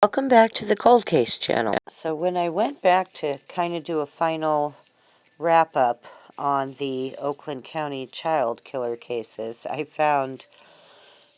Welcome back to the Cold Case channel. So when I went back to kind of do a final wrap-up on the Oakland County child killer cases, I found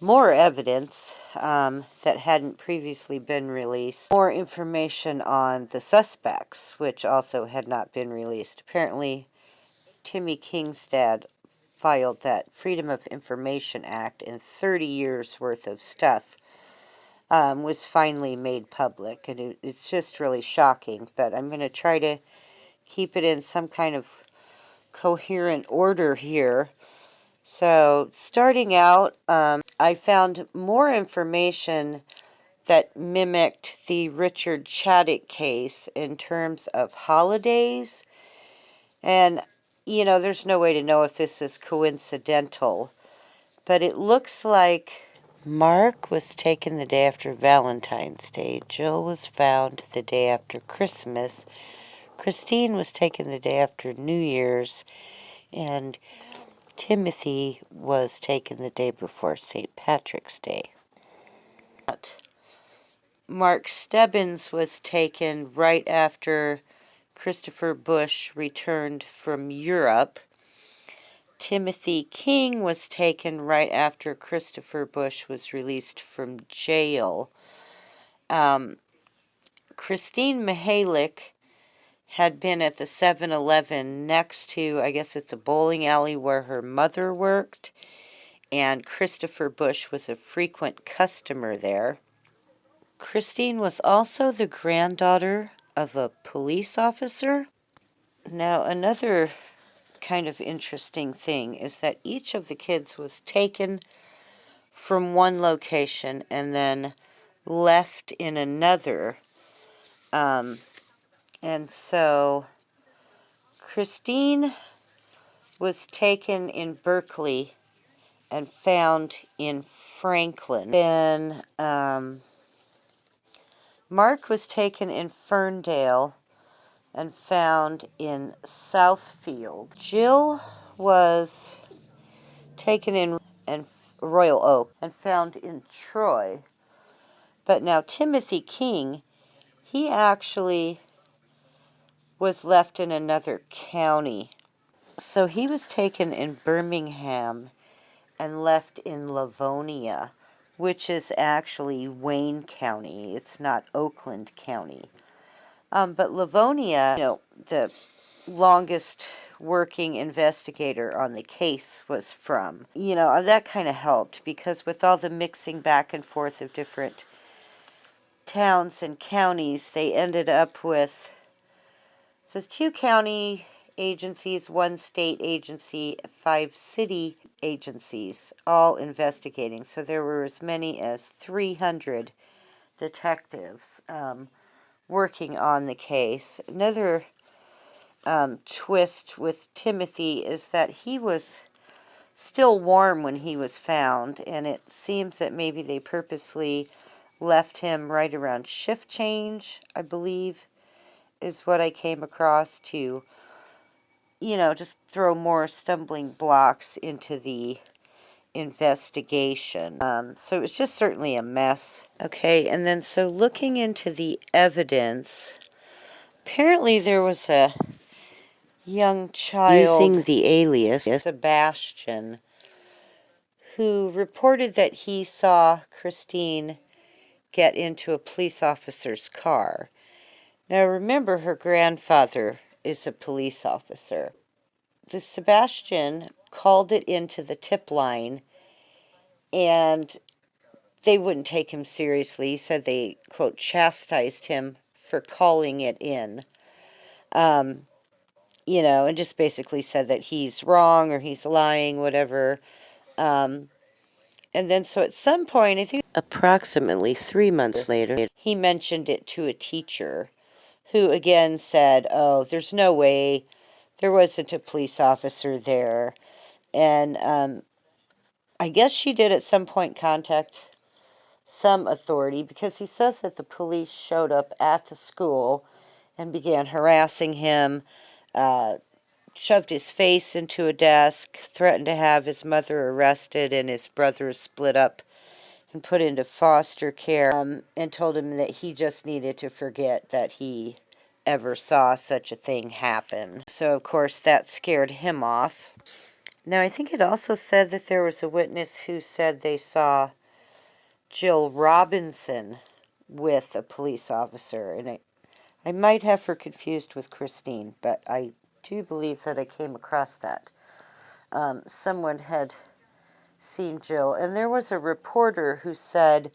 more evidence that hadn't previously been released. More information on the suspects, which also had not been released. Apparently, Timmy Kingstad filed that Freedom of Information Act, and 30 years worth of stuff was finally made public, and it's just really shocking. But I'm going to try to keep it in some kind of coherent order here. So starting out, I found more information that mimicked the Richard Chadek case in terms of holidays. And, there's no way to know if this is coincidental, but it looks like Mark was taken the day after Valentine's Day. Jill was found the day after Christmas. Christine was taken the day after New Year's. And Timothy was taken the day before St. Patrick's Day. Mark Stebbins was taken right after Christopher Bush returned from Europe. Timothy King was taken right after Christopher Bush was released from jail. Christine Mihalik had been at the 7-Eleven next to, I guess it's a bowling alley where her mother worked, and Christopher Bush was a frequent customer there. Christine was also the granddaughter of a police officer. Now, another kind of interesting thing is that each of the kids was taken from one location and then left in another. And so Christine was taken in Berkeley and found in Franklin. Then Mark was taken in Ferndale and found in Southfield. Jill was taken in Royal Oak and found in Troy. But now Timothy King, he actually was left in another county. So he was taken in Birmingham and left in Livonia, which is actually Wayne County. It's not Oakland County. But Livonia, the longest working investigator on the case was from. That kind of helped, because with all the mixing back and forth of different towns and counties, they ended up with, it says 2 county agencies, 1 state agency, 5 city agencies, all investigating. So there were as many as 300 detectives working on the case. Another twist with Timothy is that he was still warm when he was found, and it seems that maybe they purposely left him right around shift change, I believe, is what I came across, to, just throw more stumbling blocks into the investigation. So it was just certainly a mess. Okay, and then so looking into the evidence, apparently there was a young child using the alias Sebastian who reported that he saw Christine get into a police officer's car. Now remember, her grandfather is a police officer. The Sebastian called it into the tip line, and they wouldn't take him seriously. He said they, quote, chastised him for calling it in. And just basically said that he's wrong or he's lying, whatever. And then so at some point, I think approximately 3 months later, he mentioned it to a teacher who again said, oh, there's no way, there wasn't a police officer there. And I guess she did at some point contact some authority, because he says that the police showed up at the school and began harassing him, shoved his face into a desk, threatened to have his mother arrested and his brothers split up and put into foster care, and told him that he just needed to forget that he ever saw such a thing happen. So, of course, that scared him off. Now, I think it also said that there was a witness who said they saw Jill Robinson with a police officer, and I might have her confused with Christine, but I do believe that I came across that. Someone had seen Jill, and there was a reporter who said,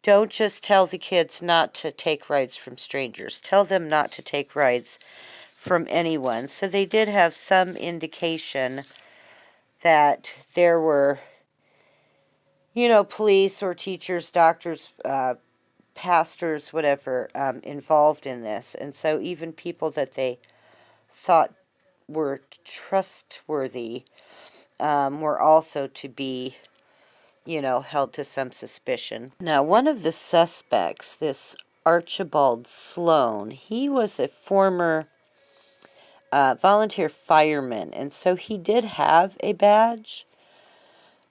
don't just tell the kids not to take rides from strangers. Tell them not to take rides from anyone. So they did have some indication that there were, police or teachers, doctors, pastors, whatever, involved in this. And so even people that they thought were trustworthy were also to be, held to some suspicion. Now, one of the suspects, this Archibald Sloan, he was a former volunteer fireman, and so he did have a badge.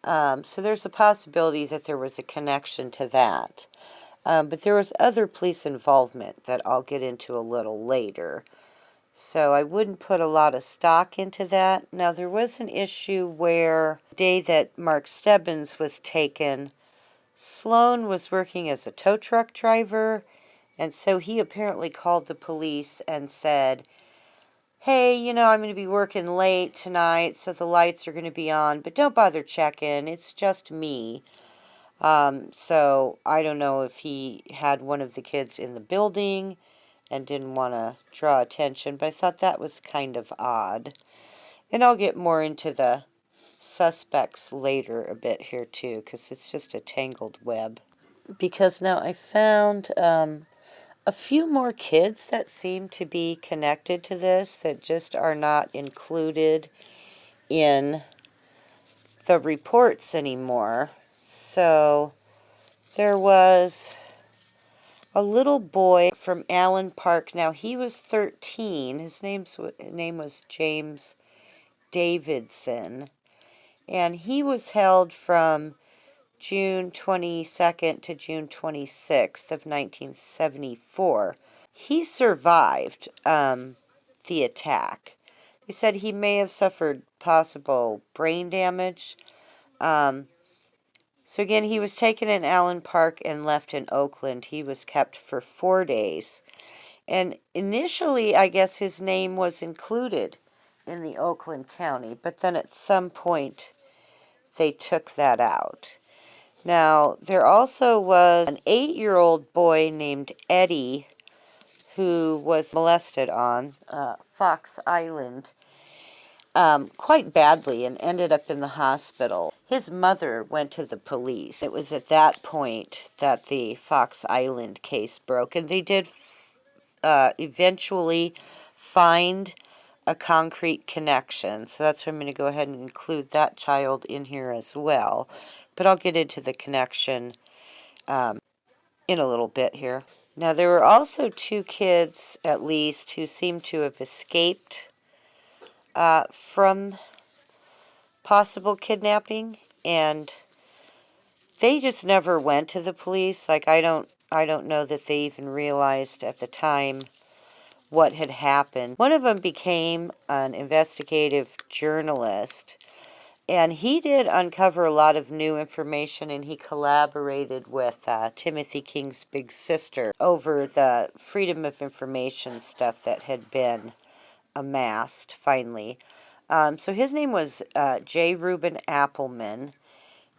So there's a possibility that there was a connection to that. But there was other police involvement that I'll get into a little later. So I wouldn't put a lot of stock into that. Now, there was an issue where the day that Mark Stebbins was taken, Sloan was working as a tow truck driver, and so he apparently called the police and said, hey, I'm going to be working late tonight, so the lights are going to be on, but don't bother checking. It's just me. So I don't know if he had one of the kids in the building and didn't want to draw attention, but I thought that was kind of odd. And I'll get more into the suspects later a bit here too, because it's just a tangled web. Because now I found a few more kids that seem to be connected to this that just are not included in the reports anymore. So there was a little boy from Allen Park. Now, he was 13. His name was James Davidson. And he was held from June 22nd to June 26th of 1974. He survived the attack. They said he may have suffered possible brain damage. So again, he was taken in Allen Park and left in Oakland. He was kept for 4 days. And initially, I guess his name was included in the Oakland County, but then at some point, they took that out. Now, there also was an 8-year-old boy named Eddie who was molested on Fox Island quite badly and ended up in the hospital. His mother went to the police. It was at that point that the Fox Island case broke, and they did eventually find a concrete connection. So that's why I'm going to go ahead and include that child in here as well. But I'll get into the connection in a little bit here. Now, there were also 2 kids, at least, who seemed to have escaped from possible kidnapping, and they just never went to the police. Like, I don't know that they even realized at the time what had happened. One of them became an investigative journalist, and he did uncover a lot of new information, and he collaborated with Timothy King's big sister over the Freedom of Information stuff that had been amassed, finally. So his name was J. Reuben Appleman,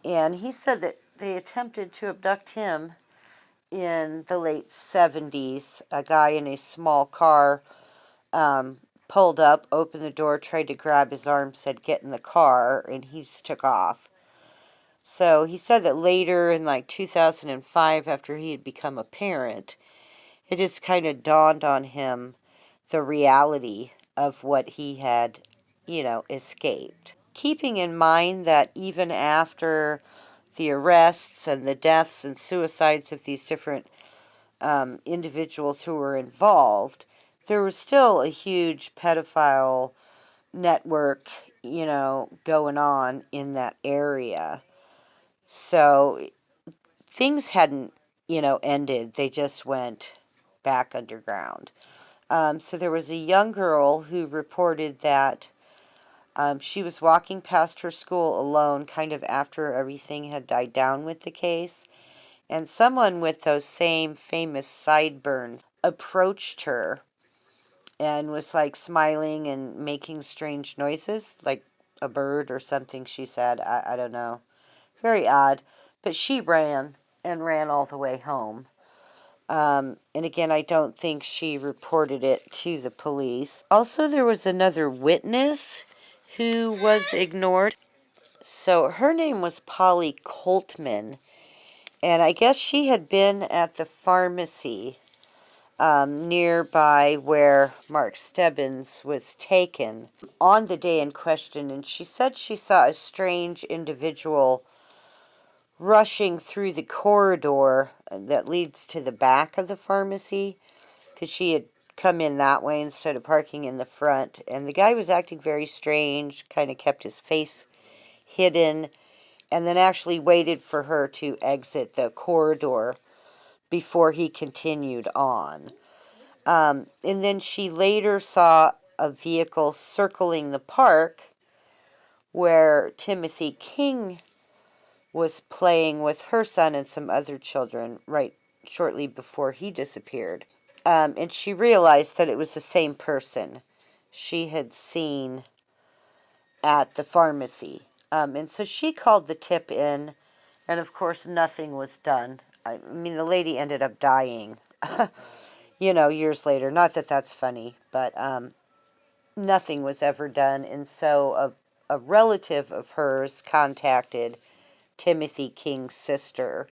and he said that they attempted to abduct him in the late 70s. A guy in a small car pulled up, opened the door, tried to grab his arm, said, get in the car, and he just took off. So he said that later in like 2005, after he had become a parent, it just kind of dawned on him the reality of what he had, escaped. Keeping in mind that even after the arrests and the deaths and suicides of these different individuals who were involved, there was still a huge pedophile network, going on in that area. So things hadn't, ended. They just went back underground. So there was a young girl who reported that she was walking past her school alone, kind of after everything had died down with the case, and someone with those same famous sideburns approached her and was like smiling and making strange noises, like a bird or something, she said. I don't know. Very odd. But she ran and ran all the way home. And again, I don't think she reported it to the police. Also, there was another witness who was ignored. So her name was Polly Coltman. And I guess she had been at the pharmacy nearby where Mark Stebbins was taken on the day in question. And she said she saw a strange individual rushing through the corridor that leads to the back of the pharmacy, because she had come in that way instead of parking in the front. And the guy was acting very strange, kind of kept his face hidden, and then actually waited for her to exit the corridor before he continued on. And then she later saw a vehicle circling the park where Timothy King was playing with her son and some other children right shortly before he disappeared. And she realized that it was the same person she had seen at the pharmacy. And so she called the tip in, and of course nothing was done. I mean, the lady ended up dying, years later. Not that that's funny, but nothing was ever done. And so a relative of hers contacted Timothy King's sister